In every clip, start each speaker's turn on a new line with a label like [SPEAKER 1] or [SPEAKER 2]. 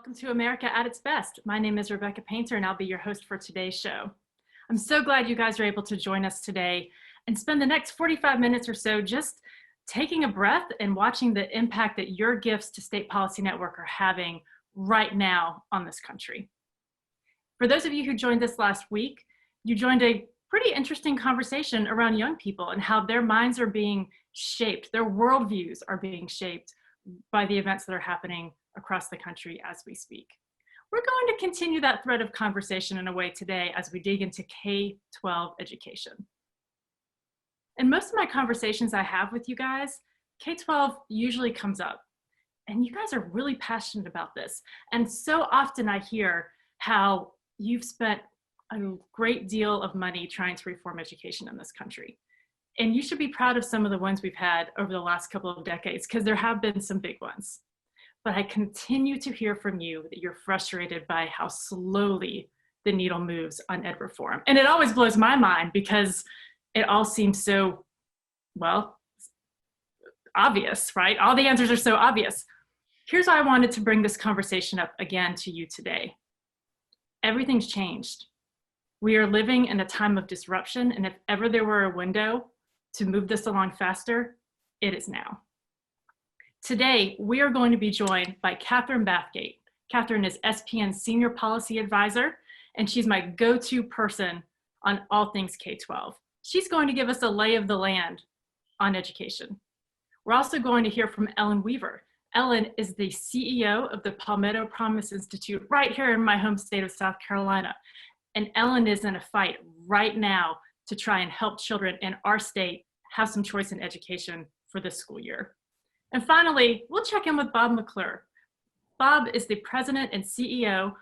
[SPEAKER 1] Welcome to America at its Best. My name is Rebecca Painter and I'll be your host for today's show. I'm so glad you guys are able to join us today and spend the next 45 minutes or so just taking a breath and watching the impact that your gifts to State Policy Network are having right now on this country. For those of you who joined us last week, you joined a pretty interesting conversation around young people and how their minds are being shaped, their worldviews are being shaped by the events that are happening across the country as we speak. We're going to continue that thread of conversation in a way today as we dig into K-12 education. In most of my conversations I have with you guys, K-12 usually comes up. And you guys are really passionate about this. And so often I hear how you've spent a great deal of money trying to reform education in this country. And you should be proud of some of the ones we've had over the last couple of decades, because there have been some big ones. But I continue to hear from you that you're frustrated by how slowly the needle moves on ed reform. And it always blows my mind because it all seems so, well, obvious, right? All the answers are so obvious. Here's why I wanted to bring this conversation up again to you today. Everything's changed. We are living in a time of disruption, and if ever there were a window to move this along faster, it is now. Today, we are going to be joined by Katherine Bathgate. Katherine is SPN's Senior Policy Advisor, and she's my go-to person on all things K-12. She's going to give us a lay of the land on education. We're also going to hear from Ellen Weaver. Ellen is the CEO of the Palmetto Promise Institute right here in my home state of South Carolina. And Ellen is in a fight right now to try and help children in our state have some choice in education for this school year. And finally, we'll check in with Bob McClure. Bob is the president and CEO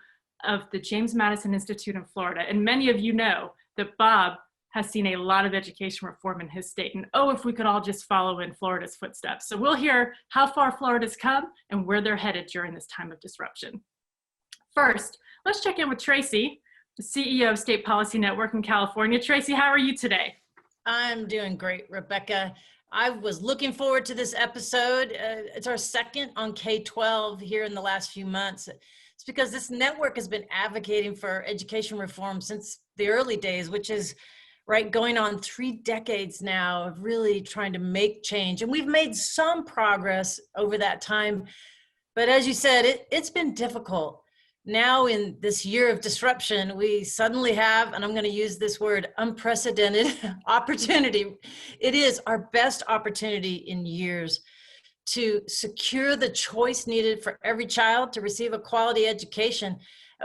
[SPEAKER 1] of the James Madison Institute in Florida. And many of you know that Bob has seen a lot of education reform in his state. And oh, if we could all just follow in Florida's footsteps. So we'll hear how far Florida's come and where they're headed during this time of disruption. First, let's check in with Tracy, the CEO of State Policy Network in California. Tracy, how are you today?
[SPEAKER 2] I'm doing great, Rebecca. I was looking forward to this episode. It's our second on K-12 here in the last few months. It's because this network has been advocating for education reform since the early days, which is right going on 3 decades now of really trying to make change. And we've made some progress over that time. But as you said, it's been difficult. Now in this year of disruption, we suddenly have, and I'm going to use this word, unprecedented opportunity. It is our best opportunity in years to secure the choice needed for every child to receive a quality education.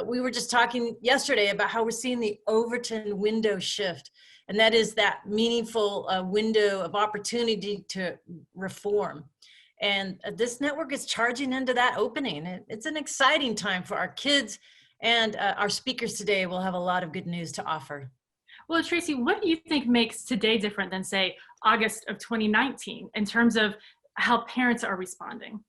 [SPEAKER 2] We were just talking yesterday about how we're seeing the Overton Window shift, and that is that meaningful window of opportunity to reform. And this network is charging into that opening. It's an exciting time for our kids, and our speakers today will have a lot of good news to offer.
[SPEAKER 1] Well, Tracy, what do you think makes today different than, say, August of 2019 in terms of how parents are responding?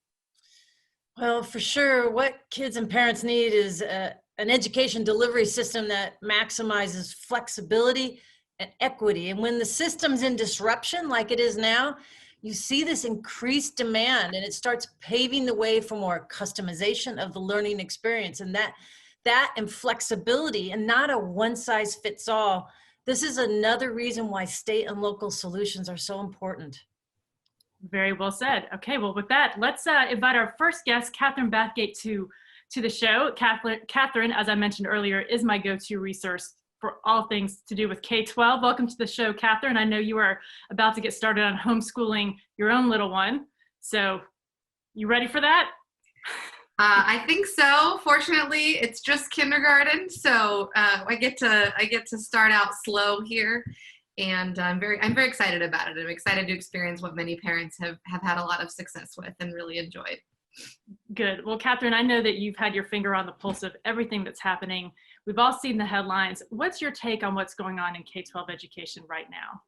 [SPEAKER 2] Well, for sure, what kids and parents need is an education delivery system that maximizes flexibility and equity. And when the system's in disruption like it is now, you see this increased demand, and it starts paving the way for more customization of the learning experience. And that and flexibility, and not a one-size-fits-all. This is another reason why state and local solutions are so important.
[SPEAKER 1] Very well said. Okay, well, with that, let's invite our first guest, Katherine Bathgate, to the show. Katherine, as I mentioned earlier, is my go-to resource for all things to do with K-12. Welcome to the show, Katherine. I know you are about to get started on homeschooling your own little one. So you ready for that?
[SPEAKER 3] I think so. Fortunately, it's just kindergarten, so I get to start out slow here, and I'm very excited about it. I'm excited to experience what many parents have had a lot of success with and really enjoyed.
[SPEAKER 1] Good. Well, Katherine, I know that you've had your finger on the pulse of everything that's happening. We've all seen the headlines. What's your take on what's going on in K-12 education right now?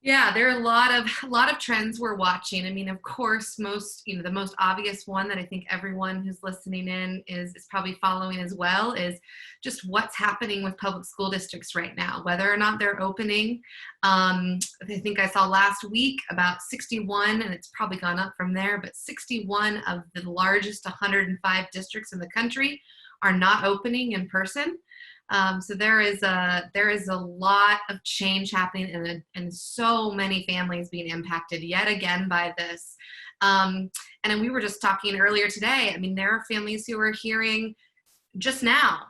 [SPEAKER 3] Yeah, there are a lot of trends we're watching. I mean, of course, the most obvious one that I think everyone who's listening in is probably following as well is just what's happening with public school districts right now, whether or not they're opening. I think I saw last week about 61, and it's probably gone up from there, but 61 of the largest 105 districts in the country are not opening in person. So there is a lot of change happening, and so many families being impacted yet again by this. And then we were just talking earlier today. I mean, there are families who are hearing just now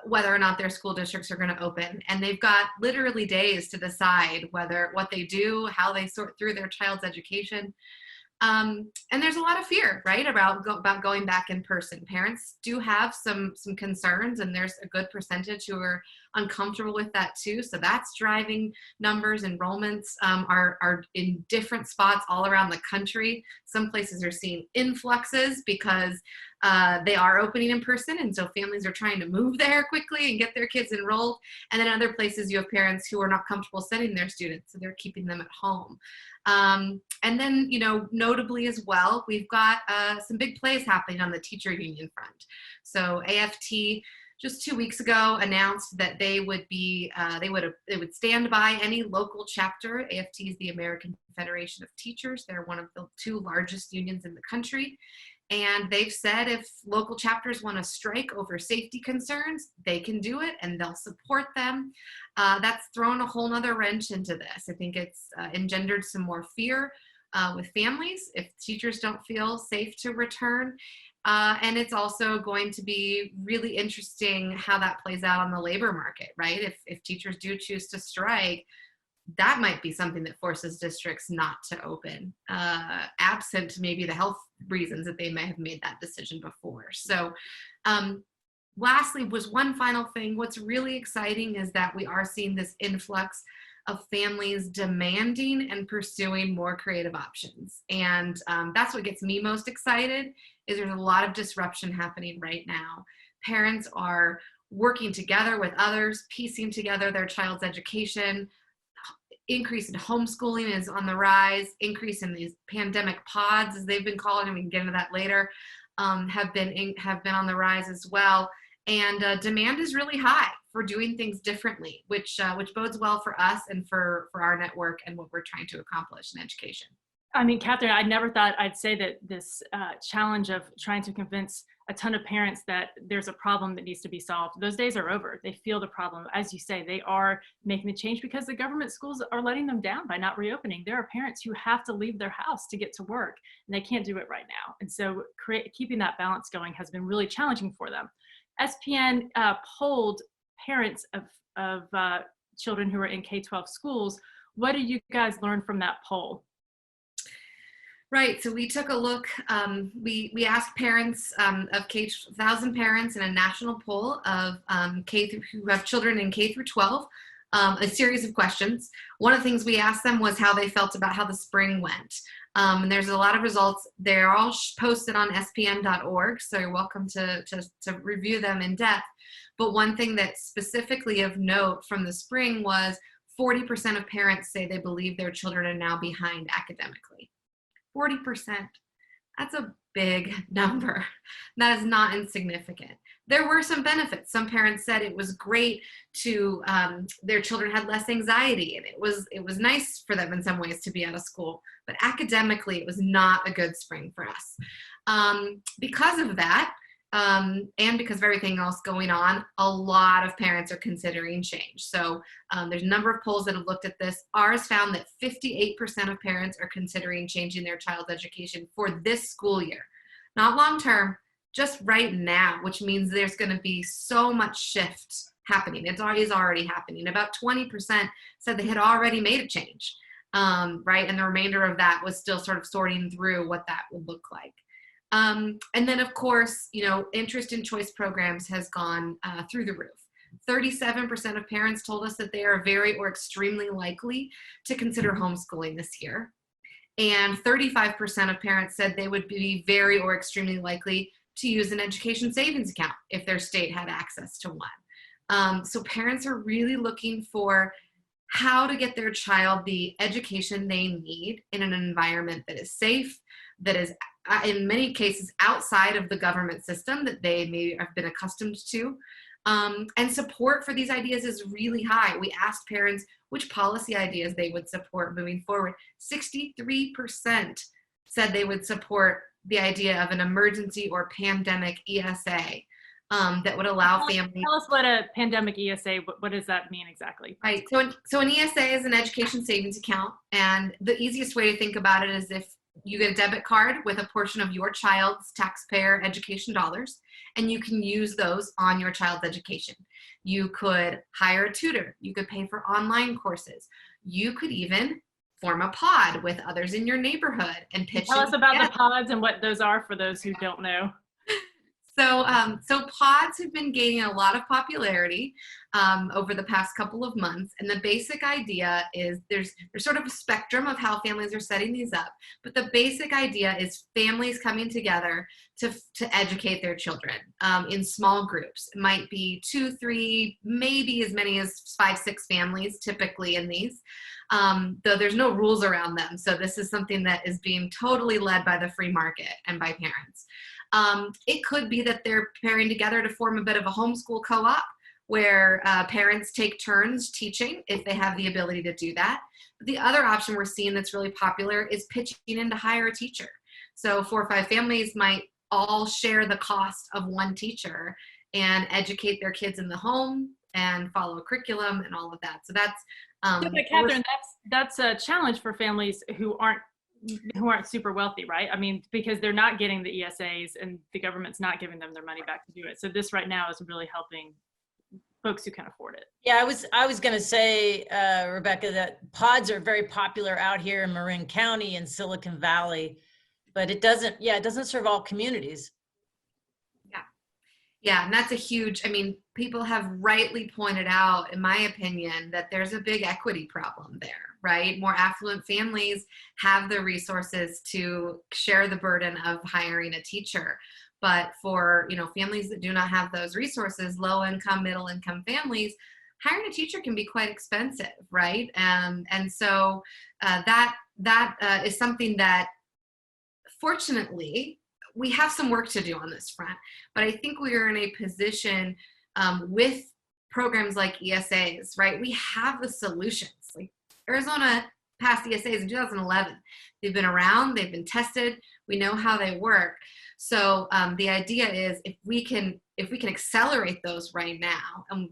[SPEAKER 3] whether or not their school districts are going to open, and they've got literally days to decide what they do, how they sort through their child's education. And there's a lot of fear, right, about going back in person. Parents do have some concerns, and there's a good percentage who are uncomfortable with that too. So that's driving numbers. Enrollments are in different spots all around the country. Some places are seeing influxes because they are opening in person, and so families are trying to move there quickly and get their kids enrolled. And then other places you have parents who are not comfortable sending their students, so they're keeping them at home. And then, notably as well, we've got some big plays happening on the teacher union front. So AFT just 2 weeks ago announced that they would stand by any local chapter. AFT is the American Federation of Teachers. They're one of the 2 largest unions in the country. And they've said if local chapters want to strike over safety concerns, they can do it, and they'll support them. That's thrown a whole nother wrench into this. I think it's engendered some more fear with families if teachers don't feel safe to return. And it's also going to be really interesting how that plays out on the labor market, right? If teachers do choose to strike, that might be something that forces districts not to open, absent maybe the health reasons that they may have made that decision before. So lastly was one final thing. What's really exciting is that we are seeing this influx of families demanding and pursuing more creative options. And that's what gets me most excited, is there's a lot of disruption happening right now. Parents are working together with others, piecing together their child's education. Increase in homeschooling is on the rise. Increase in these pandemic pods, as they've been called, and we can get into that later, have been on the rise as well. And demand is really high for doing things differently, which bodes well for us and for our network and what we're trying to accomplish in education.
[SPEAKER 1] I mean, Katherine, I never thought I'd say that this challenge of trying to convince a ton of parents that there's a problem that needs to be solved, those days are over. They feel the problem. As you say, they are making the change because the government schools are letting them down by not reopening. There are parents who have to leave their house to get to work, and they can't do it right now. And so keeping that balance going has been really challenging for them. SPN polled parents of children who are in K-12 schools. What did you guys learn from that poll?
[SPEAKER 3] Right, so we took a look, we asked parents of 1,000 parents in a national poll of who have children in K through 12, a series of questions. One of the things we asked them was how they felt about how the spring went. And there's a lot of results. They're all posted on spn.org, so you're welcome to review them in depth. But one thing that's specifically of note from the spring was 40% of parents say they believe their children are now behind academically. 40%. That's a big number. That is not insignificant. There were some benefits. Some parents said it was great to their children had less anxiety, and it was nice for them in some ways to be out of school. But academically, it was not a good spring for us. Because of that, and because of everything else going on, a lot of parents are considering change. So there's a number of polls that have looked at this. Ours found that 58% of parents are considering changing their child's education for this school year. Not long-term, just right now, which means there's going to be so much shift happening. It is already happening. About 20% said they had already made a change, right? And the remainder of that was still sort of sorting through what that would look like. And then, of course, interest in choice programs has gone through the roof. 37% of parents told us that they are very or extremely likely to consider homeschooling this year. And 35% of parents said they would be very or extremely likely to use an education savings account if their state had access to one. So parents are really looking for how to get their child the education they need in an environment that is safe, that is in many cases outside of the government system that they may have been accustomed to. And support for these ideas is really high. We asked parents which policy ideas they would support moving forward. 63% said they would support the idea of an emergency or pandemic ESA that would allow families.
[SPEAKER 1] Tell us what a pandemic ESA, what does that mean exactly?
[SPEAKER 3] Right. So an ESA is an education savings account. And the easiest way to think about it is if you get a debit card with a portion of your child's taxpayer education dollars, and you can use those on your child's education. You could hire a tutor. You could pay for online courses. You could even form a pod with others in your neighborhood and pitch.
[SPEAKER 1] Tell us about the pods and what those are for those who don't know.
[SPEAKER 3] So pods have been gaining a lot of popularity over the past couple of months. And the basic idea is there's sort of a spectrum of how families are setting these up. But the basic idea is families coming together to educate their children in small groups. It might be 2, 3, maybe as many as 5, 6 families typically in these, though there's no rules around them. So this is something that is being totally led by the free market and by parents. It could be that they're pairing together to form a bit of a homeschool co-op where parents take turns teaching if they have the ability to do that. But the other option we're seeing that's really popular is pitching in to hire a teacher. So 4 or 5 families might all share the cost of one teacher and educate their kids in the home and follow a curriculum and all of that. So that's
[SPEAKER 1] Katherine, that's a challenge for families who aren't super wealthy, right? I mean, because they're not getting the ESAs and the government's not giving them their money back to do it. So this right now is really helping folks who can afford it. Yeah,
[SPEAKER 2] I was going to say, Rebecca, that pods are very popular out here in Marin County and Silicon Valley, but it doesn't serve all communities.
[SPEAKER 3] Yeah, and that's a huge, I mean, people have rightly pointed out, in my opinion, that there's a big equity problem there, right? More affluent families have the resources to share the burden of hiring a teacher. But for, families that do not have those resources, low income, middle income families, hiring a teacher can be quite expensive, right? And so that is something that, fortunately, we have some work to do on this front, but I think we are in a position with programs like ESAs, right? We have the solutions. Like Arizona passed ESAs in 2011. They've been around, they've been tested, we know how they work. So the idea is if we can accelerate those right now, and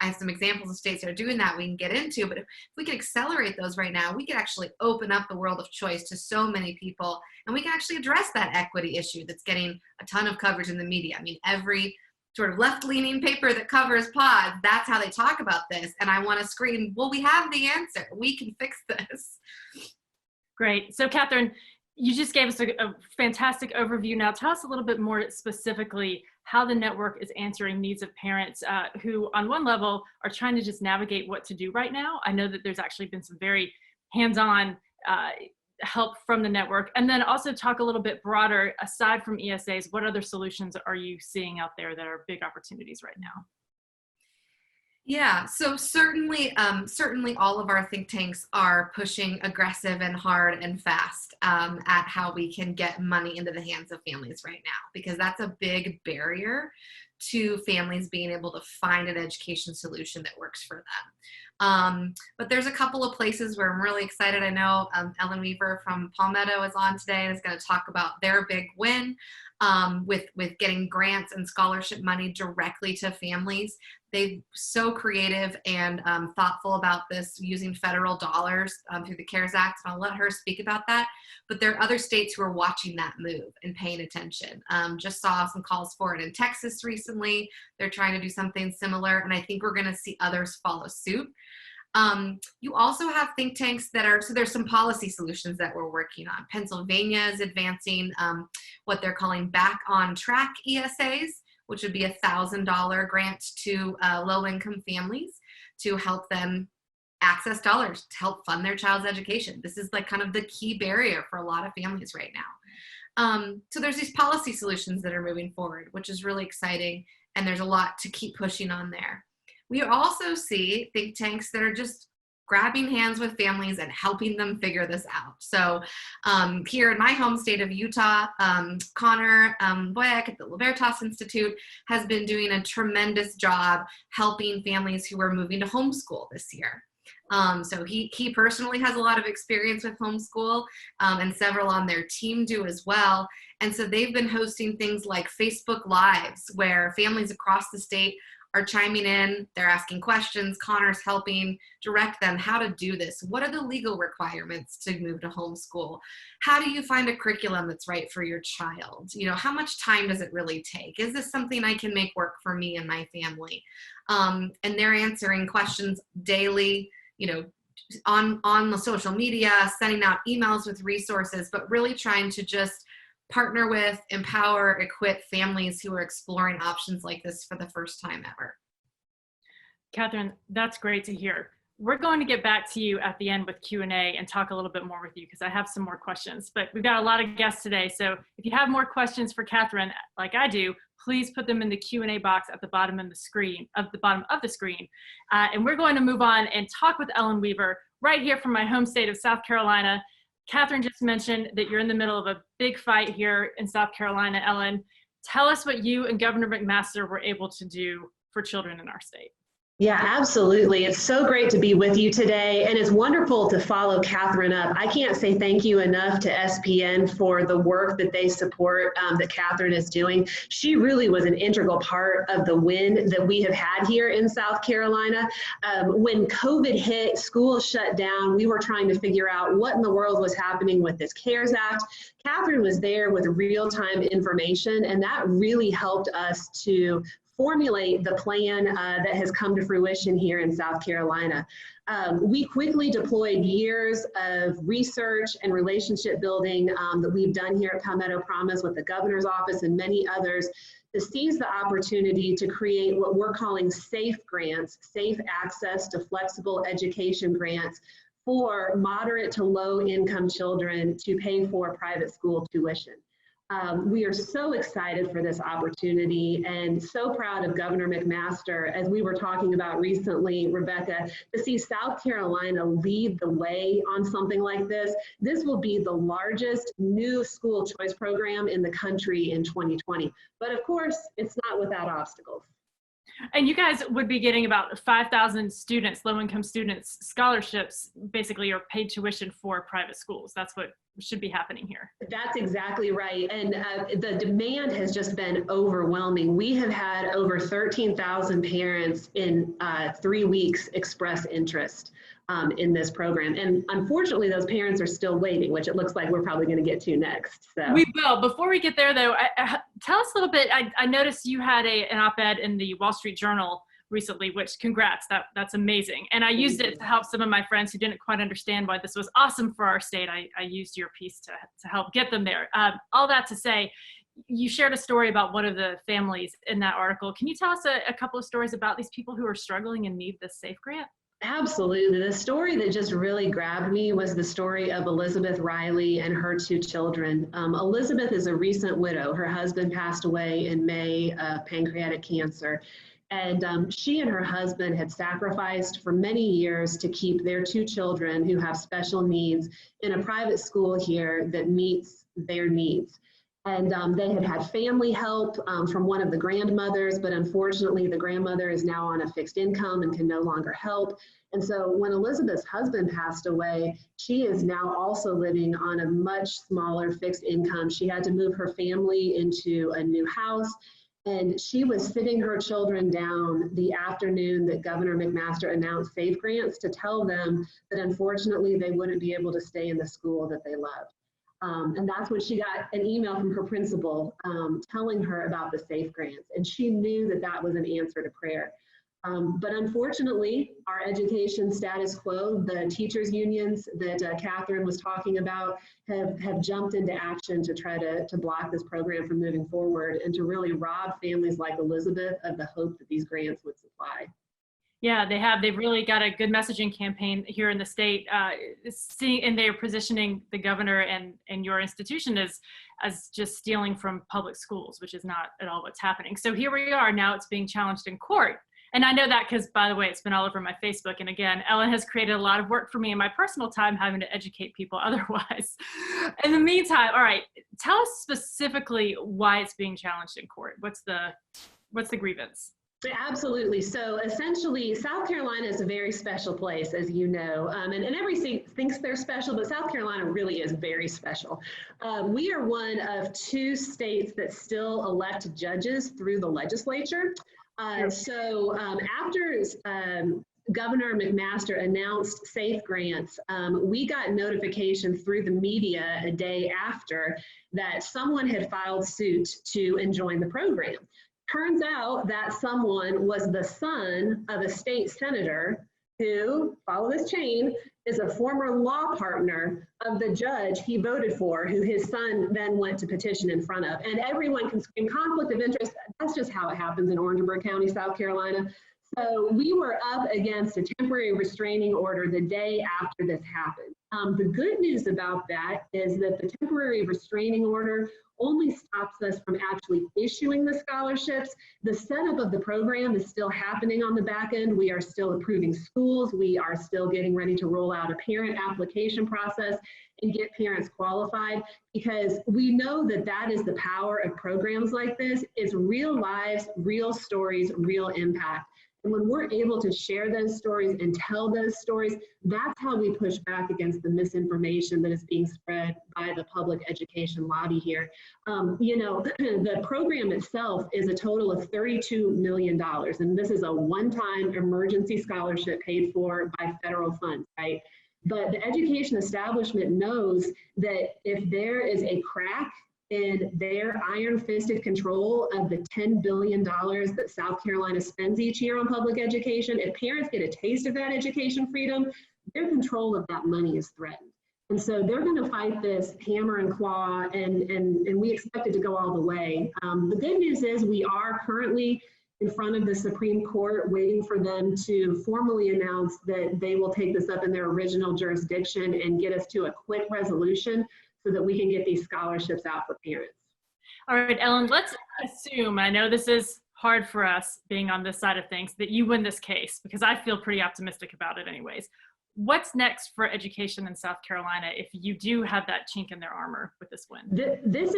[SPEAKER 3] I have some examples of states that are doing that we can get into, but if we can accelerate those right now, we can actually open up the world of choice to so many people, and we can actually address that equity issue that's getting a ton of coverage in the media. I mean, every sort of left-leaning paper that covers pods, that's how they talk about this, and I want to scream, well, we have the answer. We can fix this.
[SPEAKER 1] Great. So Katherine, you just gave us a fantastic overview. Now tell us a little bit more specifically how the network is answering needs of parents who on one level are trying to just navigate what to do right now. I know that there's actually been some very hands-on help from the network. And then also talk a little bit broader, aside from ESAs, what other solutions are you seeing out there that are big opportunities right now?
[SPEAKER 3] Yeah, so certainly all of our think tanks are pushing aggressive and hard and fast at how we can get money into the hands of families right now, because that's a big barrier to families being able to find an education solution that works for them. But there's a couple of places where I'm really excited. I know Ellen Weaver from Palmetto is on today and is going to talk about their big win with getting grants and scholarship money directly to families. They're so creative and thoughtful about this, using federal dollars through the CARES Act, and I'll let her speak about that. But there are other states who are watching that move and paying attention. Just saw some calls for it in Texas recently. They're trying to do something similar, and I think we're going to see others follow suit. You also have think tanks so there's some policy solutions that we're working on. Pennsylvania is advancing what they're calling back on track ESAs, which would be $1,000 grant to low-income families to help them access dollars to help fund their child's education. This is like kind of the key barrier for a lot of families right now. So there's these policy solutions that are moving forward, which is really exciting, and there's a lot to keep pushing on there. We also see think tanks that are just grabbing hands with families and helping them figure this out. So here in my home state of Utah, Connor Boyack at the Libertas Institute has been doing a tremendous job helping families who are moving to homeschool this year. So he personally has a lot of experience with homeschool, and several on their team do as well. And so they've been hosting things like Facebook Lives, where families across the state are chiming in, they're asking questions, Connor's helping direct them how to do this. What are the legal requirements to move to homeschool? How do you find a curriculum that's right for your child? You know, how much time does it really take? Is this something I can make work for me and my family? And they're answering questions daily, you know, on the social media, sending out emails with resources, but really trying to just partner with, empower, equip families who are exploring options like this for the first time ever.
[SPEAKER 1] Katherine, that's great to hear. We're going to get back to you at the end with Q&A and talk a little bit more with you because I have some more questions, but we've got a lot of guests today. So if you have more questions for Katherine, like I do, please put them in the Q&A box at the bottom of the screen, and we're going to move on and talk with Ellen Weaver right here from my home state of South Carolina. Katherine just mentioned that you're in the middle of a big fight here in South Carolina. Ellen, tell us what you and Governor McMaster were able to do for children in our state.
[SPEAKER 4] Yeah, absolutely. It's so great to be with you today, and it's wonderful to follow Katherine up. I can't say thank you enough to SPN for the work that they support that Katherine is doing. She really was an integral part of the win that we have had here in South Carolina. When COVID hit, schools shut down, we were trying to figure out what in the world was happening with this CARES Act. Katherine was there with real-time information, and that really helped us to formulate the plan that has come to fruition here in South Carolina. We quickly deployed years of research and relationship building that we've done here at Palmetto Promise with the governor's office and many others to seize the opportunity to create what we're calling SAFE grants, safe access to flexible education grants for moderate to low income children to pay for private school tuition. We are so excited for this opportunity and so proud of Governor McMaster, as we were talking about recently, Rebecca, to see South Carolina lead the way on something like this. This will be the largest new school choice program in the country in 2020. But of course, it's not without obstacles.
[SPEAKER 1] And you guys would be getting about 5,000 students, low-income students, scholarships, basically, or paid tuition for private schools. That's what should be happening here.
[SPEAKER 4] That's exactly right. And the demand has just been overwhelming. We have had over 13,000 parents in 3 weeks express interest in this program. And unfortunately, those parents are still waiting, which it looks like we're probably going to get to next. So.
[SPEAKER 1] We will. Before we get there, though, tell us a little bit. I noticed you had an op-ed in the Wall Street Journal recently, which congrats, that's amazing. And I used it to help some of my friends who didn't quite understand why this was awesome for our state. I used your piece to help get them there. All that to say, you shared a story about one of the families in that article. Can you tell us a couple of stories about these people who are struggling and need this SAFE grant?
[SPEAKER 4] Absolutely. The story that just really grabbed me was the story of Elizabeth Riley and her 2 children. Elizabeth is a recent widow. Her husband passed away in May of pancreatic cancer. And she and her husband had sacrificed for many years to keep their 2 children who have special needs in a private school here that meets their needs. And they had had family help from one of the grandmothers, but unfortunately the grandmother is now on a fixed income and can no longer help. And so when Elizabeth's husband passed away, she is now also living on a much smaller fixed income. She had to move her family into a new house. And she was sitting her children down the afternoon that Governor McMaster announced SAFE grants to tell them that unfortunately they wouldn't be able to stay in the school that they loved. And that's when she got an email from her principal telling her about the SAFE grants. And she knew that that was an answer to prayer. But unfortunately, our education status quo, the teachers unions that Katherine was talking about have jumped into action to try to block this program from moving forward and to really rob families like Elizabeth of the hope that these grants would supply.
[SPEAKER 1] Yeah, they have. They've really got a good messaging campaign here in the state, and they are positioning the governor and your institution as just stealing from public schools, which is not at all what's happening. So here we are now. It's being challenged in court. And I know that because, by the way, it's been all over my Facebook. And again, Ellen has created a lot of work for me in my personal time having to educate people otherwise. In the meantime, all right, tell us specifically why it's being challenged in court. What's the grievance?
[SPEAKER 4] Absolutely. So essentially, South Carolina is a very special place, as you know, and every state thinks they're special, but South Carolina really is very special. We are one of 2 states that still elect judges through the legislature. After Governor McMaster announced SAFE grants, we got notification through the media a day after that someone had filed suit to enjoin the program. Turns out that someone was the son of a state senator who, follow this chain, is a former law partner of the judge he voted for, who his son then went to petition in front of. And everyone can scream conflict of interest. That's just how it happens in Orangeburg County, South Carolina. So we were up against a temporary restraining order the day after this happened. The good news about that is that the temporary restraining order only stops us from actually issuing the scholarships. The setup of the program is still happening on the back end. We are still approving schools. We are still getting ready to roll out a parent application process and get parents qualified, because we know that that is the power of programs like this. It's real lives, real stories, real impact. And when we're able to share those stories and tell those stories, that's how we push back against the misinformation that is being spread by the public education lobby here. The program itself is a total of $32 million, and this is a one-time emergency scholarship paid for by federal funds, right? But the education establishment knows that if there is a crack in their iron-fisted control of the $10 billion that South Carolina spends each year on public education, if parents get a taste of that education freedom, their control of that money is threatened. And so they're going to fight this hammer and claw, and we expect it to go all the way. The good news is we are currently in front of the Supreme Court waiting for them to formally announce that they will take this up in their original jurisdiction and get us to a quick resolution so that we can get these scholarships out for parents.
[SPEAKER 1] All right, Ellen, let's assume, I know this is hard for us being on this side of things, that you win this case, because I feel pretty optimistic about it anyways. What's next for education in South Carolina if you do have that chink in their armor with this win?
[SPEAKER 4] This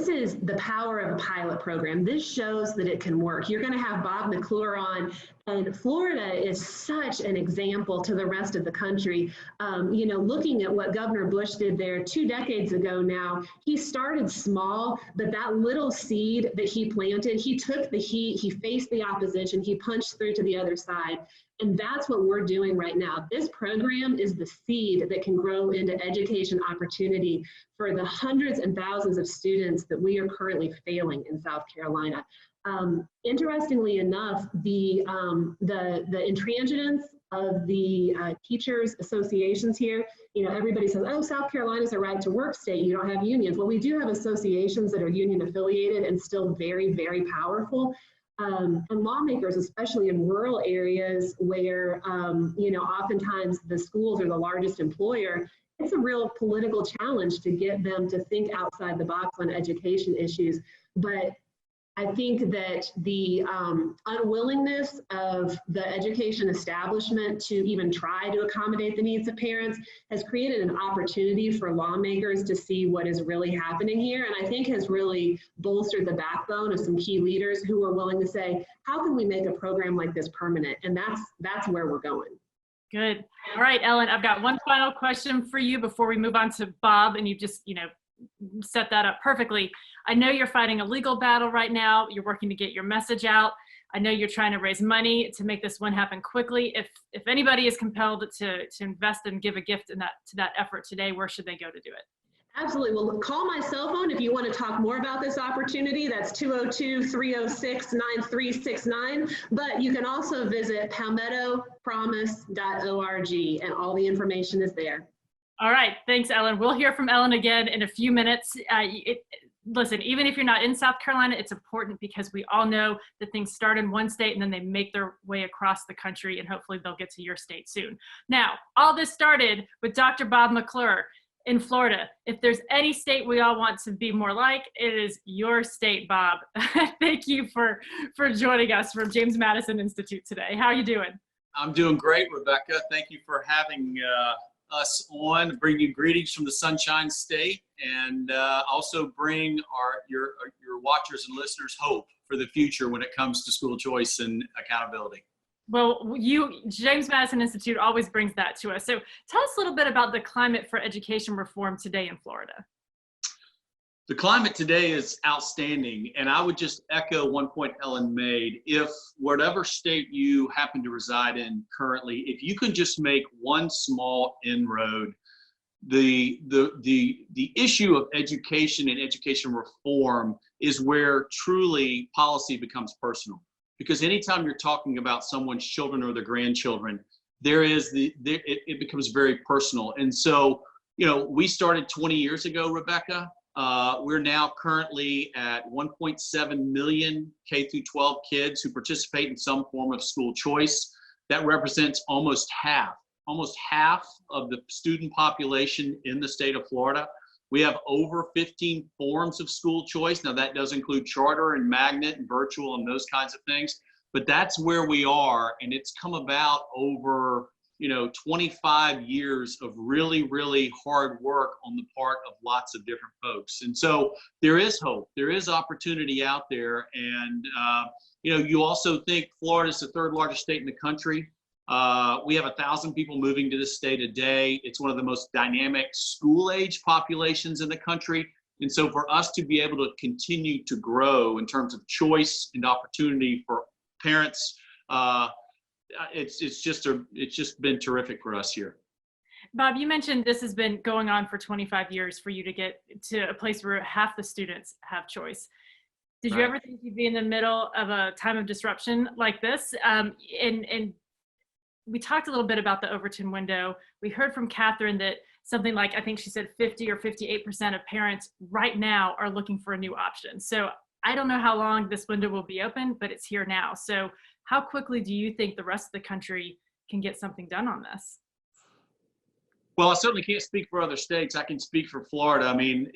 [SPEAKER 4] is the power of a pilot program. This shows that it can work. You're going to have Bob McClure on, and Florida is such an example to the rest of the country. Looking at what Governor Bush did there 2 decades ago now, he started small, but that little seed that he planted, he took the heat, he faced the opposition, he punched through to the other side. And that's what we're doing right now. This program is the seed that can grow into education opportunity for the hundreds and thousands of students that we are currently failing in South Carolina. Interestingly enough, the intransigence of the teachers associations here, everybody says, oh, South Carolina's a right to work state, you don't have unions. Well, we do have associations that are union affiliated and still very, very powerful. And lawmakers, especially in rural areas where, oftentimes the schools are the largest employer, it's a real political challenge to get them to think outside the box on education issues. But I think that the unwillingness of the education establishment to even try to accommodate the needs of parents has created an opportunity for lawmakers to see what is really happening here, and I think has really bolstered the backbone of some key leaders who are willing to say, how can we make a program like this permanent? And that's where we're going.
[SPEAKER 1] Good. All right, Ellen, I've got one final question for you before we move on to Bob, and you just, set that up perfectly. I know you're fighting a legal battle right now. You're working to get your message out. I know you're trying to raise money to make this one happen quickly. If anybody is compelled to invest and give a gift to that effort today, where should they go to do it?
[SPEAKER 4] Absolutely. Well, call my cell phone if you want to talk more about this opportunity. That's 202-306-9369. But you can also visit palmettopromise.org, and all the information is there.
[SPEAKER 1] All right. Thanks, Ellen. We'll hear from Ellen again in a few minutes. Listen, even if you're not in South Carolina, it's important because we all know that things start in one state and then they make their way across the country, and hopefully they'll get to your state soon. Now, all this started with Dr. Bob McClure. in Florida. If there's any state we all want to be more like, it is your state, Bob. Thank you for joining us from James Madison Institute today. How are you doing?
[SPEAKER 5] I'm doing great, Rebecca. Thank you for having us on, bring you greetings from the Sunshine State, and also bring your watchers and listeners hope for the future when it comes to school choice and accountability.
[SPEAKER 1] Well, James Madison Institute always brings that to us. So tell us a little bit about the climate for education reform today in Florida.
[SPEAKER 5] The climate today is outstanding, and I would just echo one point Ellen made. If whatever state you happen to reside in currently, if you can just make one small inroad, the issue of education and education reform is where truly policy becomes personal. Because anytime you're talking about someone's children or their grandchildren, it becomes very personal. And so, we started 20 years ago, Rebecca. We're now currently at 1.7 million K through 12 kids who participate in some form of school choice. That represents almost half of the student population in the state of Florida. We have over 15 forms of school choice. Now that does include charter and magnet and virtual and those kinds of things, but that's where we are. And it's come about over 25 years of really, really hard work on the part of lots of different folks. And so there is hope, there is opportunity out there. And, you also think Florida is the third largest state in the country. We have 1,000 people moving to this state a day. It's one of the most dynamic school age populations in the country. And so for us to be able to continue to grow in terms of choice and opportunity for parents, it's just been terrific for us here.
[SPEAKER 1] Bob, you mentioned this has been going on for 25 years for you to get to a place where half the students have choice. Did you ever think you'd be in the middle of a time of disruption like this? And we talked a little bit about the Overton window. We heard from Katherine that something like, I think she said 50 or 58% of parents right now are looking for a new option. So I don't know how long this window will be open, but it's here now. So how quickly do you think the rest of the country can get something done on this?
[SPEAKER 5] Well, I certainly can't speak for other states. I can speak for Florida. I mean,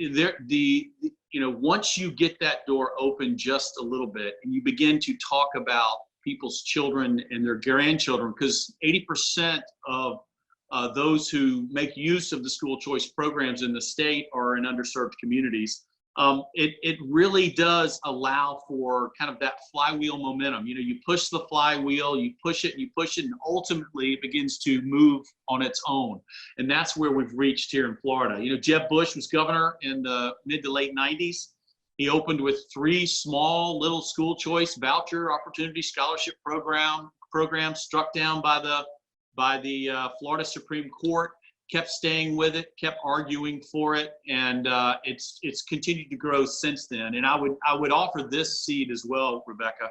[SPEAKER 5] once you get that door open just a little bit and you begin to talk about people's children and their grandchildren, because 80% of those who make use of the school choice programs in the state are in underserved communities. It really does allow for kind of that flywheel momentum. You push the flywheel, you push it, and ultimately it begins to move on its own. And that's where we've reached here in Florida. Jeb Bush was governor in the mid to late 90s. He opened with 3 small little school choice voucher opportunity scholarship programs struck down by the Florida Supreme Court. Kept staying with it, kept arguing for it, and it's continued to grow since then. And I would offer this seed as well, Rebecca.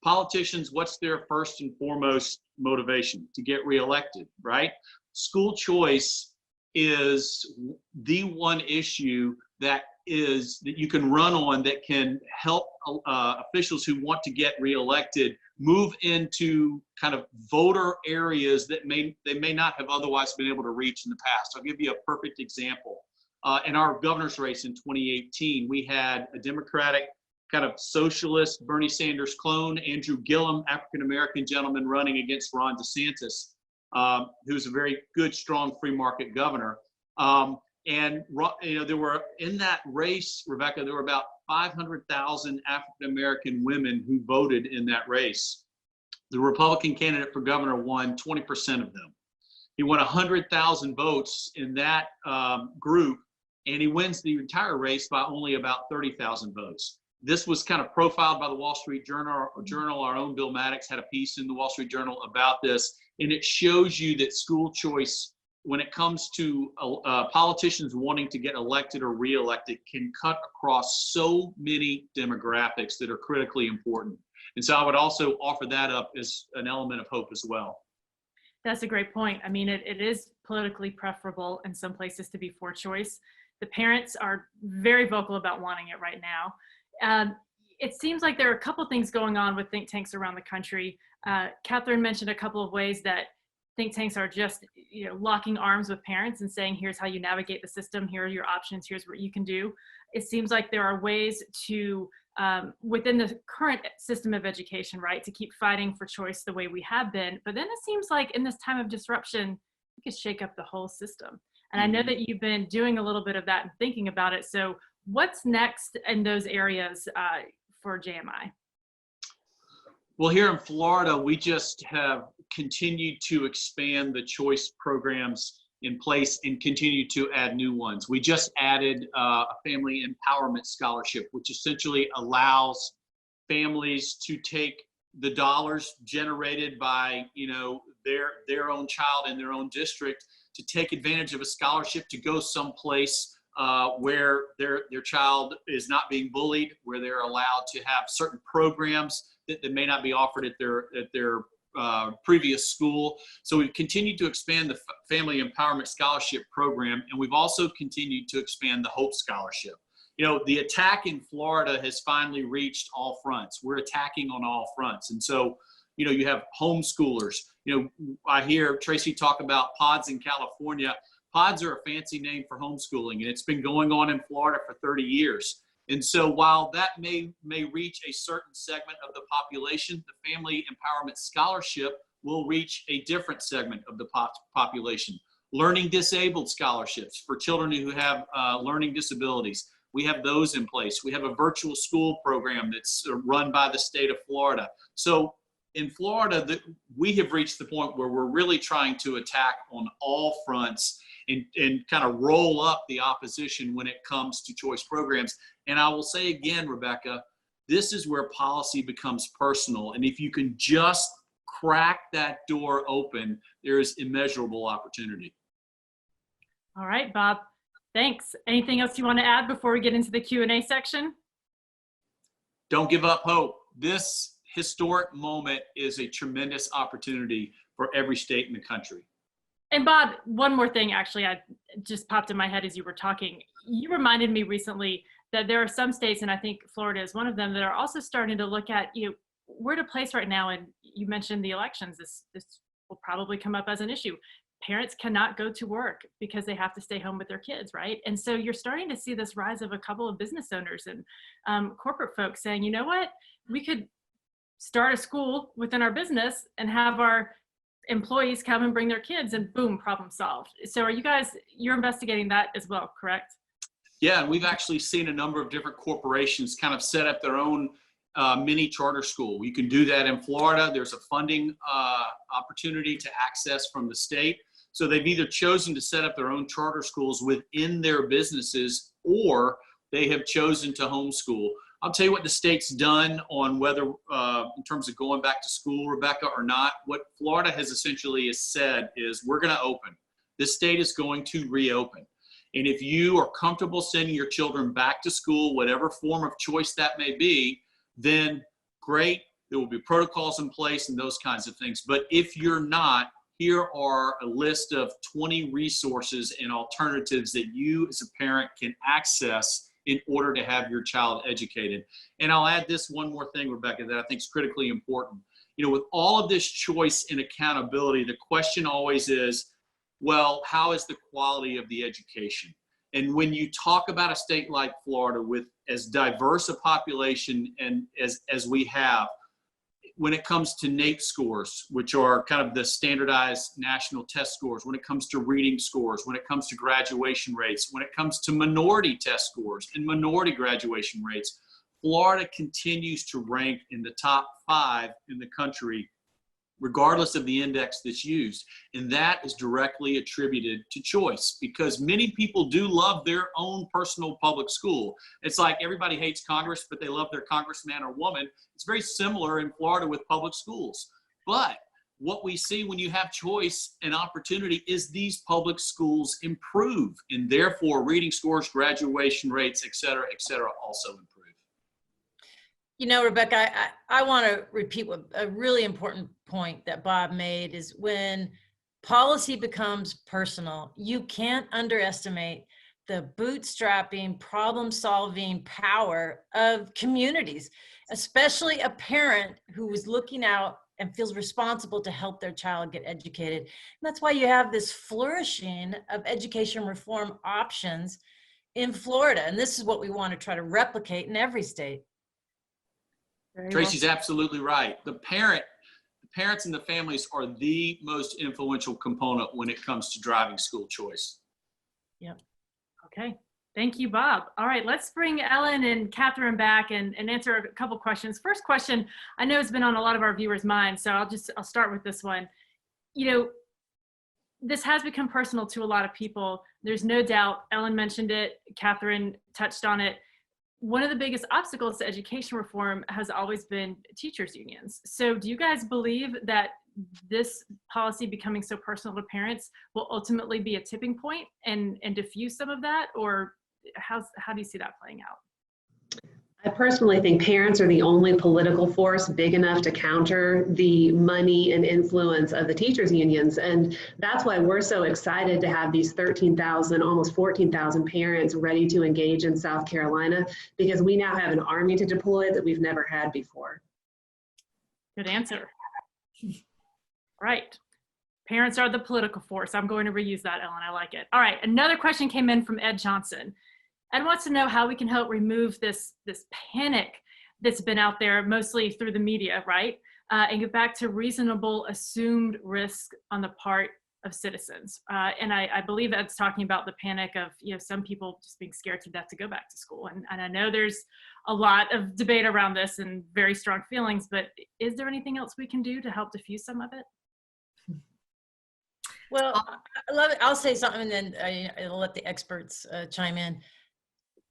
[SPEAKER 5] Politicians, what's their first and foremost motivation? To get reelected, right? School choice is the one issue that you can run on that can help officials who want to get reelected move into kind of voter areas that they may not have otherwise been able to reach in the past. I'll give you a perfect example. In our governor's race in 2018, we had a Democratic kind of socialist Bernie Sanders clone, Andrew Gillum, African-American gentleman running against Ron DeSantis, who's a very good, strong free market governor. And there were, in that race, Rebecca, there were about 500,000 African-American women who voted in that race. The Republican candidate for governor won 20% of them. He won 100,000 votes in that group, and he wins the entire race by only about 30,000 votes. This was kind of profiled by the Wall Street Journal. Our own Bill Maddox had a piece in the Wall Street Journal about this, and it shows you that school choice, when it comes to politicians wanting to get elected or reelected, can cut across so many demographics that are critically important. And so I would also offer that up as an element of hope as well.
[SPEAKER 1] That's a great point. I mean, it is politically preferable in some places to be for choice. The parents are very vocal about wanting it right now. It seems like there are a couple things going on with think tanks around the country. Katherine mentioned a couple of ways that think tanks are just, locking arms with parents and saying, here's how you navigate the system, here are your options, here's what you can do. It seems like there are ways to, within the current system of education, right, to keep fighting for choice the way we have been. But then it seems like in this time of disruption, we could shake up the whole system. And I know that you've been doing a little bit of that and thinking about it. So what's next in those areas for JMI?
[SPEAKER 5] Well, here in Florida, we just have continued to expand the choice programs in place and continue to add new ones. We just added a family empowerment scholarship, which essentially allows families to take the dollars generated by their own child in their own district to take advantage of a scholarship to go someplace where their child is not being bullied, where they're allowed to have certain programs that may not be offered at their previous school. So we've continued to expand the Family Empowerment Scholarship Program, and we've also continued to expand the Hope Scholarship. The attack in Florida has finally reached all fronts. We're attacking on all fronts. And so, you have homeschoolers. I hear Tracy talk about pods in California. Pods are a fancy name for homeschooling, and it's been going on in Florida for 30 years. And so while that may reach a certain segment of the population, the Family Empowerment Scholarship will reach a different segment of the population. Learning disabled scholarships for children who have learning disabilities. We have those in place. We have a virtual school program that's run by the state of Florida. So in Florida, we have reached the point where we're really trying to attack on all fronts and kind of roll up the opposition when it comes to choice programs. And I will say again, Rebecca, this is where policy becomes personal. And if you can just crack that door open, there is immeasurable opportunity.
[SPEAKER 1] All right, Bob, thanks. Anything else you want to add before we get into the Q&A section?
[SPEAKER 5] Don't give up hope. This historic moment is a tremendous opportunity for every state in the country.
[SPEAKER 1] And Bob, one more thing, actually, I just popped in my head as you were talking. You reminded me recently that there are some states, and I think Florida is one of them, that are also starting to look at, we're at a place right now, and you mentioned the elections. This will probably come up as an issue. Parents cannot go to work because they have to stay home with their kids, right? And so you're starting to see this rise of a couple of business owners and corporate folks saying, you know what, we could start a school within our business and have our employees come and bring their kids, and boom, problem solved. So you're investigating that as well, correct?
[SPEAKER 5] Yeah, and we've actually seen a number of different corporations kind of set up their own mini charter school. You can do that in Florida. There's a funding opportunity to access from the state. So they've either chosen to set up their own charter schools within their businesses, or they have chosen to homeschool. I'll tell you what the state's done on whether, in terms of going back to school, Rebecca, or not. What Florida has essentially said is, we're going to open. This state is going to reopen. And if you are comfortable sending your children back to school, whatever form of choice that may be, then great. There will be protocols in place and those kinds of things. But if you're not, here are a list of 20 resources and alternatives that you as a parent can access in order to have your child educated. And I'll add this one more thing, Rebecca, that I think is critically important. With all of this choice and accountability, the question always is, well, how is the quality of the education? And when you talk about a state like Florida with as diverse a population and as we have, when it comes to NAEP scores, which are kind of the standardized national test scores, when it comes to reading scores, when it comes to graduation rates, when it comes to minority test scores and minority graduation rates, Florida continues to rank in the top 5 in the country, regardless of the index that's used. And that is directly attributed to choice, because many people do love their own personal public school. It's like everybody hates Congress, but they love their congressman or woman. It's very similar in Florida with public schools. But what we see when you have choice and opportunity is these public schools improve, and therefore reading scores, graduation rates, et cetera, also improve.
[SPEAKER 2] Rebecca, I want to repeat a really important point that Bob made is when policy becomes personal, you can't underestimate the bootstrapping, problem-solving power of communities, especially a parent who was looking out and feels responsible to help their child get educated. And that's why you have this flourishing of education reform options in Florida. And this is what we want to try to replicate in every state.
[SPEAKER 5] Tracy's absolutely right. The parents and the families are the most influential component when it comes to driving school choice.
[SPEAKER 2] Yep.
[SPEAKER 1] Okay. Thank you, Bob. All right, let's bring Ellen and Katherine back and answer a couple questions. First question, I know it's been on a lot of our viewers' minds, so I'll start with this one. You know, this has become personal to a lot of people. There's no doubt. Ellen mentioned it. Katherine touched on it. One of the biggest obstacles to education reform has always been teachers' unions. So do you guys believe that this policy becoming so personal to parents will ultimately be a tipping point and diffuse some of that? Or how do you see that playing out?
[SPEAKER 4] I personally think parents are the only political force big enough to counter the money and influence of the teachers unions. And that's why we're so excited to have these 13,000, almost 14,000 parents ready to engage in South Carolina, because we now have an army to deploy that we've never had before.
[SPEAKER 1] Good answer. Right. Parents are the political force. I'm going to reuse that, Ellen. I like it. All right. Another question came in from Ed Johnson. Ed wants to know how we can help remove this panic that's been out there, mostly through the media, right? And get back to reasonable assumed risk on the part of citizens. And I believe Ed's talking about the panic of, you know, some people just being scared to death to go back to school. And I know there's a lot of debate around this and very strong feelings, but is there anything else we can do to help diffuse some of it?
[SPEAKER 2] Well, I love it. I'll say something and then I'll let the experts chime in.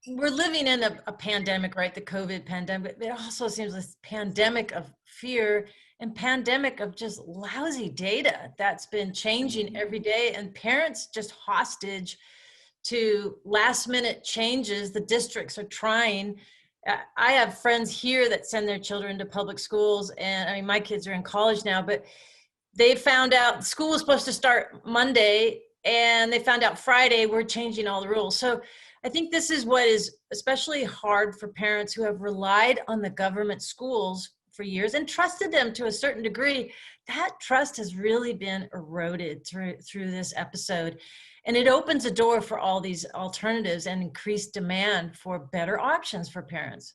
[SPEAKER 2] We're living in a pandemic, right? The COVID pandemic. It also seems this pandemic of fear and pandemic of just lousy data that's been changing every day, and parents just hostage to last minute changes the districts are trying. I have friends here that send their children to public schools, and I mean, my kids are in college now, but they found out school was supposed to start Monday and they found out Friday we're changing all the rules. So I think this is what is especially hard for parents who have relied on the government schools for years and trusted them to a certain degree. That trust has really been eroded through this episode. And it opens a door for all these alternatives and increased demand for better options for parents.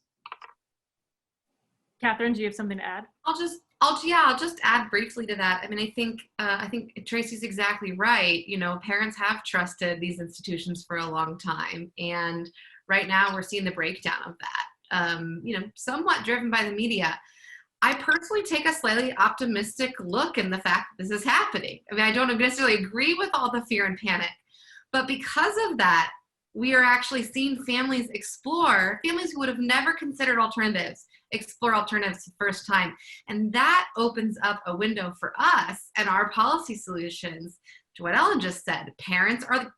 [SPEAKER 1] Katherine, do you have something to add?
[SPEAKER 3] I'll just add briefly to that. I mean, I think Tracy's exactly right. You know, parents have trusted these institutions for a long time, and right now we're seeing the breakdown of that. You know, somewhat driven by the media. I personally take a slightly optimistic look in the fact that this is happening. I mean, I don't necessarily agree with all the fear and panic, but because of that, we are actually seeing families who would have never considered alternatives, explore alternatives the first time. And that opens up a window for us and our policy solutions to what Ellen just said. Parents are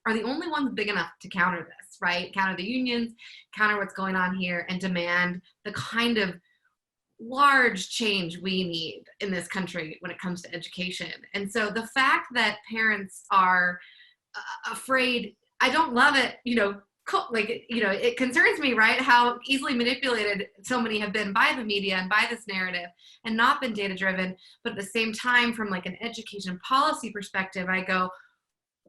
[SPEAKER 3] the only ones big enough to counter this, right? Counter the unions, counter what's going on here, and demand the kind of large change we need in this country when it comes to education. And so the fact that parents are afraid, I don't love it, you know, it concerns me, right? How easily manipulated so many have been by the media and by this narrative and not been data driven. But at the same time, from like an education policy perspective, I go,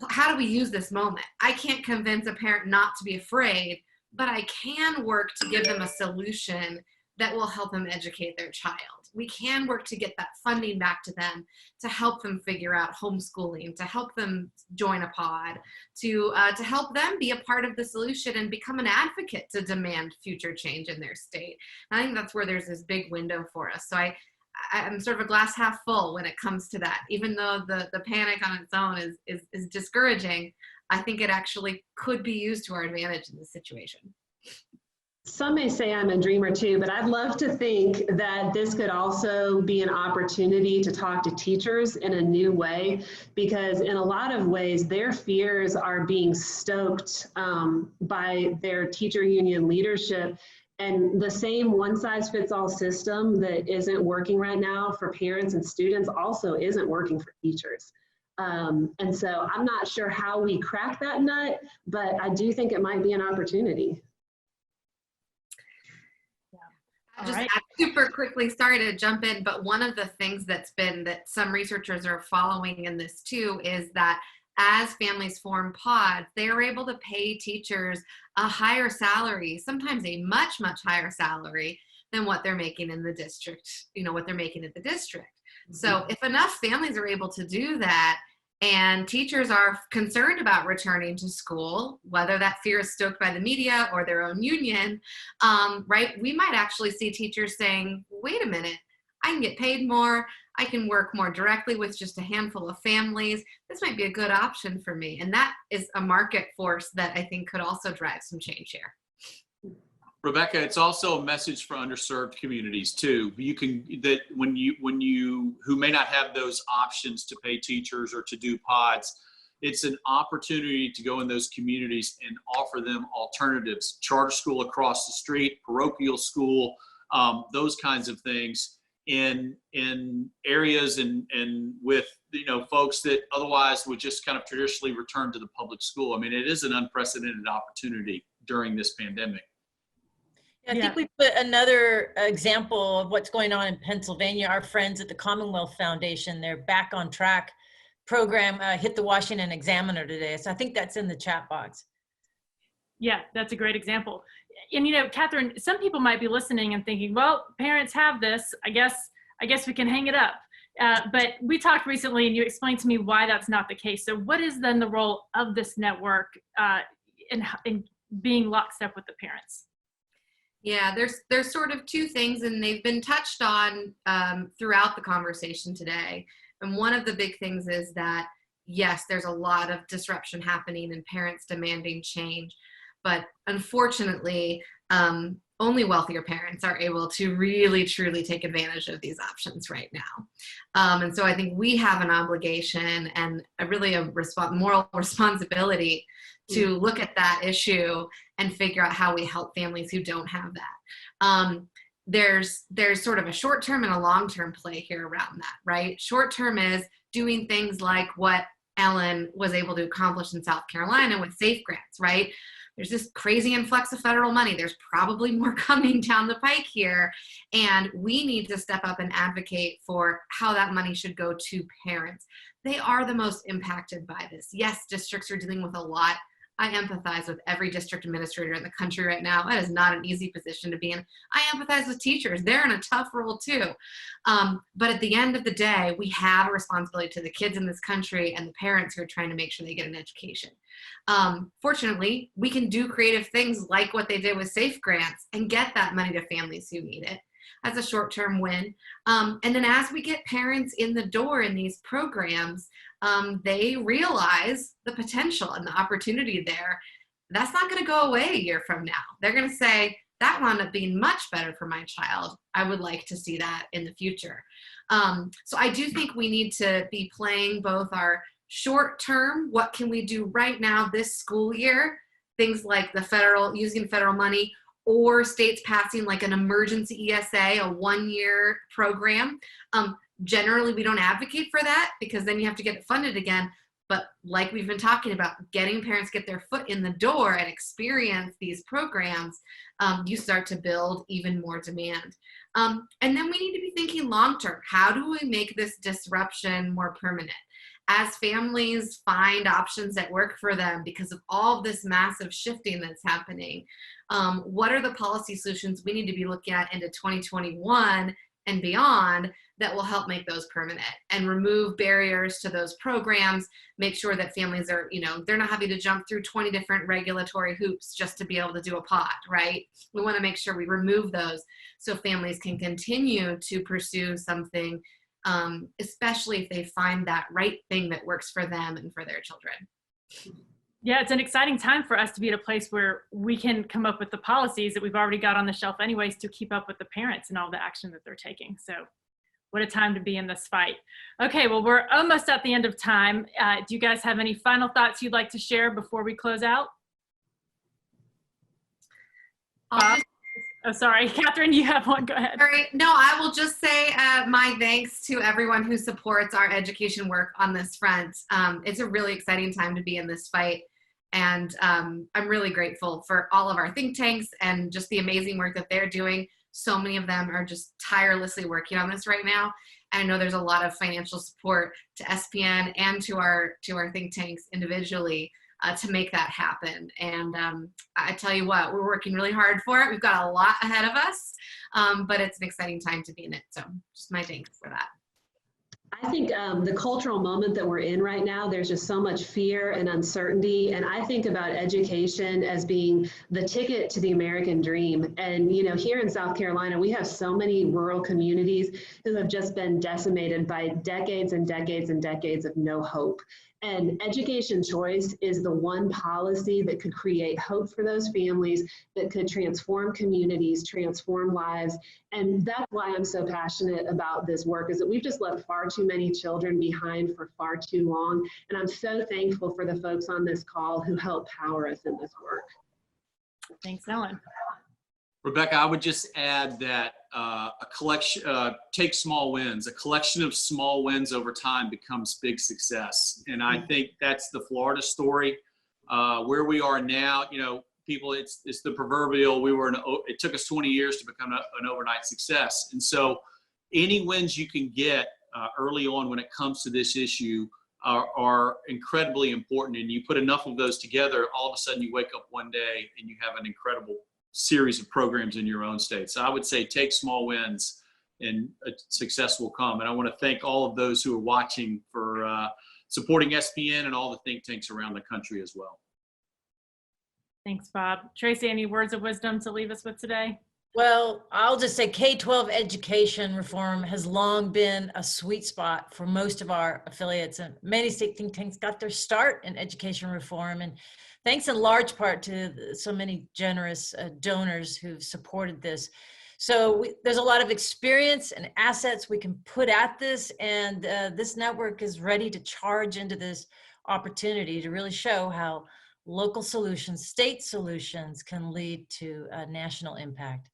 [SPEAKER 3] how do we use this moment? I can't convince a parent not to be afraid, but I can work to give them a solution that will help them educate their child. We can work to get that funding back to them, to help them figure out homeschooling, to help them join a pod, to help them be a part of the solution and become an advocate to demand future change in their state. And I think that's where there's this big window for us. So I'm sort of a glass half full when it comes to that. Even though the panic on its own is discouraging, I think it actually could be used to our advantage in this situation.
[SPEAKER 4] Some may say I'm a dreamer too, but I'd love to think that this could also be an opportunity to talk to teachers in a new way, because in a lot of ways, their fears are being stoked by their teacher union leadership. And the same one-size-fits-all system that isn't working right now for parents and students also isn't working for teachers. And so I'm not sure how we crack that nut, but I do think it might be an opportunity.
[SPEAKER 1] All
[SPEAKER 3] Just
[SPEAKER 1] right.
[SPEAKER 3] super quickly, sorry to jump in, but one of the things that some researchers are following in this too is that as families form pods, they are able to pay teachers a higher salary, sometimes a much, much higher salary than what they're making in the district, what they're making at the district. So if enough families are able to do that, and teachers are concerned about returning to school, whether that fear is stoked by the media or their own union, right? We might actually see teachers saying, wait a minute, I can get paid more. I can work more directly with just a handful of families. This might be a good option for me. And that is a market force that I think could also drive some change here.
[SPEAKER 5] Rebecca, it's also a message for underserved communities too. When you who may not have those options to pay teachers or to do pods, it's an opportunity to go in those communities and offer them alternatives. Charter school across the street, parochial school, those kinds of things in areas and with folks that otherwise would just kind of traditionally return to the public school. I mean, it is an unprecedented opportunity during this pandemic.
[SPEAKER 2] I think we put another example of what's going on in Pennsylvania. Our friends at the Commonwealth Foundation, their Back on Track program hit the Washington Examiner today. So I think that's in the chat box.
[SPEAKER 1] Yeah, that's a great example. And Katherine, some people might be listening and thinking, well, parents have this. I guess we can hang it up. But we talked recently and you explained to me why that's not the case. So what is then the role of this network in being lockstep with the parents?
[SPEAKER 3] Yeah, there's sort of two things, and they've been touched on throughout the conversation today. And one of the big things is that, yes, there's a lot of disruption happening and parents demanding change. But unfortunately, only wealthier parents are able to really, truly take advantage of these options right now. And so I think we have an obligation and a moral responsibility to look at that issue and figure out how we help families who don't have that. There's sort of a short-term and a long-term play here around that, right? Short-term is doing things like what Ellen was able to accomplish in South Carolina with SAFE grants, right? There's this crazy influx of federal money. There's probably more coming down the pike here. And we need to step up and advocate for how that money should go to parents. They are the most impacted by this. Yes, districts are dealing with a lot. I empathize with every district administrator in the country right now. That is not an easy position to be in. I empathize with teachers. They're in a tough role too. But at the end of the day, we have a responsibility to the kids in this country and the parents who are trying to make sure they get an education. Fortunately, we can do creative things like what they did with SAFE grants and get that money to families who need it as a short-term win. And then as we get parents in the door in these programs, they realize the potential and the opportunity there. That's not going to go away a year from now. They're going to say, that wound up being much better for my child. I would like to see that in the future. So I do think we need to be playing both our short term, what can we do right now this school year, things like using federal money, or states passing like an emergency ESA, a 1-year program. Generally, we don't advocate for that because then you have to get it funded again. But like we've been talking about, getting parents get their foot in the door and experience these programs, you start to build even more demand. And then we need to be thinking long-term. How do we make this disruption more permanent? As families find options that work for them because of all of this massive shifting that's happening, what are the policy solutions we need to be looking at into 2021 and beyond that will help make those permanent and remove barriers to those programs, make sure that families are, they're not having to jump through 20 different regulatory hoops just to be able to do a pod, right? We want to make sure we remove those so families can continue to pursue something, especially if they find that right thing that works for them and for their children.
[SPEAKER 1] Yeah, it's an exciting time for us to be at a place where we can come up with the policies that we've already got on the shelf anyways to keep up with the parents and all the action that they're taking. So what a time to be in this fight. Okay, well, we're almost at the end of time. Do you guys have any final thoughts you'd like to share before we close out? Oh, sorry, Katherine, you have one, go ahead.
[SPEAKER 3] All right, no, I will just say my thanks to everyone who supports our education work on this front. It's a really exciting time to be in this fight. And I'm really grateful for all of our think tanks and just the amazing work that they're doing So many of them are just tirelessly working on this right now. And I know there's a lot of financial support to SPN and to our think tanks individually to make that happen. And I tell you what, we're working really hard for it. We've got a lot ahead of us, but it's an exciting time to be in it. So just my thanks for that.
[SPEAKER 4] I think the cultural moment that we're in right now, there's just so much fear and uncertainty. And I think about education as being the ticket to the American dream. And, you know, here in South Carolina, we have so many rural communities who have just been decimated by decades and decades and decades of no hope. And education choice is the one policy that could create hope for those families, that could transform communities, transform lives. And that's why I'm so passionate about this work, is that we've just left far too many children behind for far too long. And I'm so thankful for the folks on this call who help power us in this work.
[SPEAKER 1] Thanks, Ellen.
[SPEAKER 5] Rebecca, I would just add that a collection, take small wins. A collection of small wins over time becomes big success. And I think that's the Florida story. Where we are now, you know, people, it's the proverbial, it took us 20 years to become an overnight success. And so any wins you can get early on when it comes to this issue are incredibly important. And you put enough of those together, all of a sudden you wake up one day and you have an incredible series of programs in your own state. So I would say take small wins and success will come. And I want to thank all of those who are watching for supporting SPN and all the think tanks around the country as well.
[SPEAKER 1] Thanks, Bob. Tracy, any words of wisdom to leave us with today?
[SPEAKER 2] Well, I'll just say K-12 education reform has long been a sweet spot for most of our affiliates, and many state think tanks got their start in education reform, and thanks in large part to so many generous donors who've supported this. So there's a lot of experience and assets we can put at this, and this network is ready to charge into this opportunity to really show how local solutions, state solutions can lead to a national impact.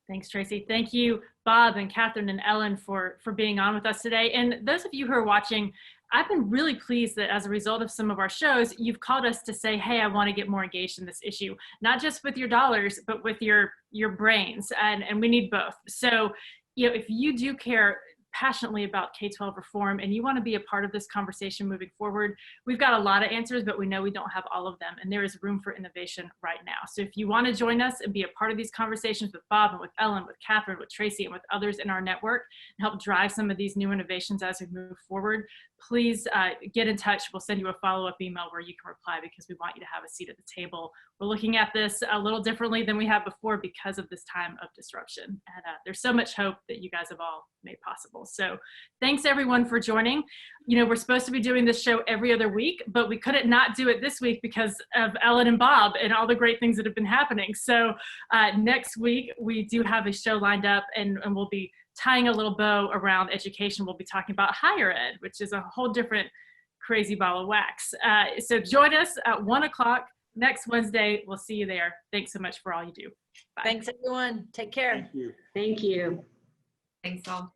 [SPEAKER 1] Thanks, Tracy. Thank you, Bob and Katherine and Ellen for being on with us today. And those of you who are watching, I've been really pleased that as a result of some of our shows, you've called us to say, hey, I want to get more engaged in this issue, not just with your dollars, but with your brains. And we need both. So, you know, if you do care passionately about K-12 reform and you want to be a part of this conversation moving forward, we've got a lot of answers, but we know we don't have all of them, and there is room for innovation right now. So if you want to join us and be a part of these conversations with Bob and with Ellen, with Katherine, with Tracy, and with others in our network, and help drive some of these new innovations as we move forward, please get in touch. We'll send you a follow-up email where you can reply, because we want you to have a seat at the table. We're looking at this a little differently than we have before because of this time of disruption. And there's so much hope that you guys have all made possible. So thanks everyone for joining. You know, we're supposed to be doing this show every other week, but we couldn't not do it this week because of Ellen and Bob and all the great things that have been happening. So next week we do have a show lined up, and we'll be tying a little bow around education. We'll be talking about higher ed, which is a whole different crazy ball of wax. So join us at 1 o'clock next Wednesday. We'll see you there. Thanks so much for all you do. Bye.
[SPEAKER 2] Thanks, everyone. Take care.
[SPEAKER 5] Thank you.
[SPEAKER 4] Thank you.
[SPEAKER 3] Thanks all.